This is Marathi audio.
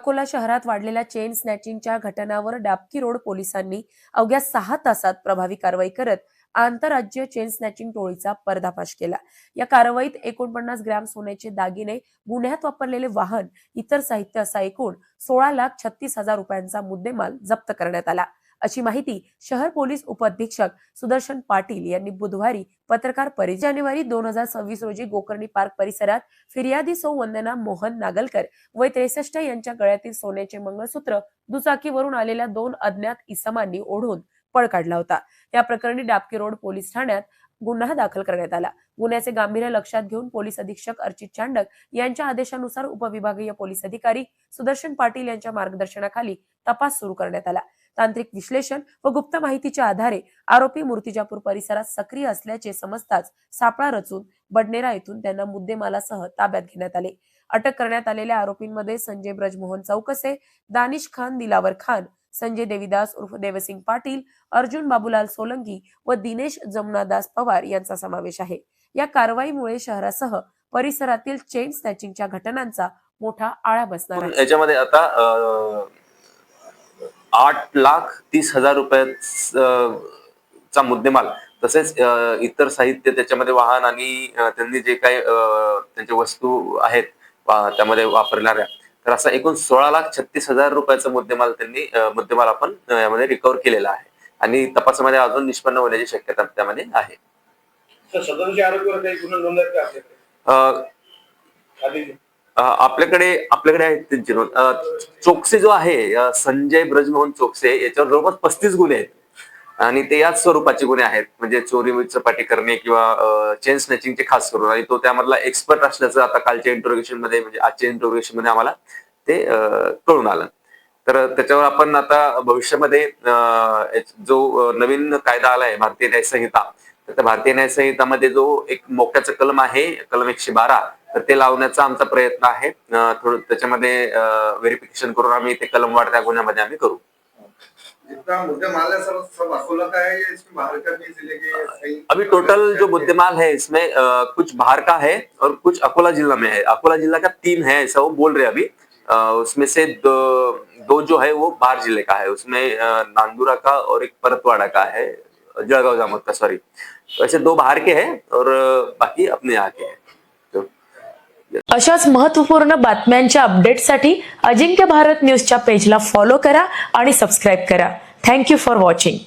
अकोला शहरात वाढलेल्या चेन स्नॅचिंगच्या घटनांवर डाबकी रोड पोलिसांनी अवघ्या 6 तासात प्रभावी कारवाई करत आंतरराज्य चेन स्नॅचिंग टोळीचा पर्दाफाश केला। या कारवाईत 49 ग्रॅम सोन्याचे दागिने, गुन्ह्यात वापरलेले वाहन, इतर साहित्य असा एकूण 16,36,000 रुपयांचा मुद्देमाल जप्त करण्यात आला, अशी माहिती शहर पोलीस उपअधीक्षक सुदर्शन पाटील यांनी बुधवारी पत्रकार परिषदेत जानेवारी 2026 रोजी गोकर्णी पार्क परिसरात फिर्यादी सौ वंदना मोहन नागलकर वय 63 यांच्या गळ्यातील सोन्याचे मंगळसूत्र दुचाकीवरून आलेल्या 2 अज्ञात इसमांनी ओढून पळ काढला होता। या प्रकरणी डाबकी रोड पोलीस ठाण्यात गुन्हा दाखल करण्यात आला। गुन्ह्याचे गांभीर्य लक्षात घेऊन पोलीस अधीक्षक अर्चित चांडक यांच्या आदेशानुसार उपविभागीय पोलीस अधिकारी सुदर्शन पाटील यांच्या मार्गदर्शनाखाली तपास सुरू करण्यात आला। तांत्रिक विश्लेषण व गुप्त माहितीच्या आधारे आरोपी मूर्तिजापूर परिसरात सक्रिय असल्याचे समजताच सापळा रचून बडनेरा येथून त्यांना मुद्देमालासह ताब्यात घेण्यात आले। अटक करण्यात आलेल्या आरोपींमध्ये संजय ब्रजमोहन चौकसे, दानिश खान दिलावर खान, संजय देवीदास उर्फ देवसिंग पाटील, अर्जुन बाबूलाल सोलंकी व दिनेश जमुनादास पवार यांचा समावेश आहे। या कारवाईमुळे शहरासह परिसरातील चेन स्नॅचिंगच्या घटनांचा मोठा आळा बसणार आहे। याच्यामध्ये आता 8,30,000 रुपयाचा मुद्देमाल तसेच इतर साहित्य त्याच्यामध्ये वाहन आणि त्यांनी जे काही त्यांच्या वस्तू आहेत त्यामध्ये वापरणाऱ्या, तर असा एकूण 16,36,000 रुपयाचा मुद्देमाल आपण यामध्ये रिकव्हर केलेला आहे आणि तपासामध्ये अजून निष्पन्न होण्याची शक्यता त्यामध्ये आहे। सदरच्या आरोपीवर काही गुन्हा नोंदवण्यात आपल्याकडे आहेत त्यांची नोंद। चोक्से जो आहे संजय ब्रजमोहन चोक्से याच्यावर जवळपास 35 गुन्हे आहेत आणि ते याच स्वरूपाचे गुन्हे आहेत, म्हणजे चोरी चपाटी करणे किंवा चेन स्नॅचिंगचे खास करून, आणि तो त्यामधला एक्सपर्ट असल्याचं आता कालच्या इंट्रोगेशन मध्ये म्हणजे आजच्या इंट्रोगेशन मध्ये आम्हाला ते कळून आलं। तर त्याच्यावर आपण आता भविष्यामध्ये जो नवीन कायदा आलाय भारतीय न्याय संहिता, तर त्या भारतीय न्याय संहितामध्ये जो एक मोक्याचा कलम आहे, कलम 112, तर ते लावण्याचा आमचा प्रयत्न आहे। थोडं त्याच्यामध्ये व्हेरिफिकेशन करून आम्ही ते कलमवार त्या गुन्ह्यामध्ये आम्ही करू। अभी टोटल जो मुद्देमाल है इसमें कुछ बाहर का है और कुछ अकोला जिला में है। अकोला जिला का 3 है ऐसा वो बोल रहे अभी। उसमें से दो जो है वो बाहर जिले का है, उसमें नांदुरा का और एक परतवाड़ा का है, जळगाव जामोद का, सॉरी। वैसे 2 बाहर के हैं और बाकी अपने यहाँ के हैं। अशाच महत्त्वपूर्ण बातम्यांच्या अपडेटसाठी अजिंक्य भारत न्यूजच्या पेजला फॉलो करा आणि सबस्क्राइब करा। Thank you for watching.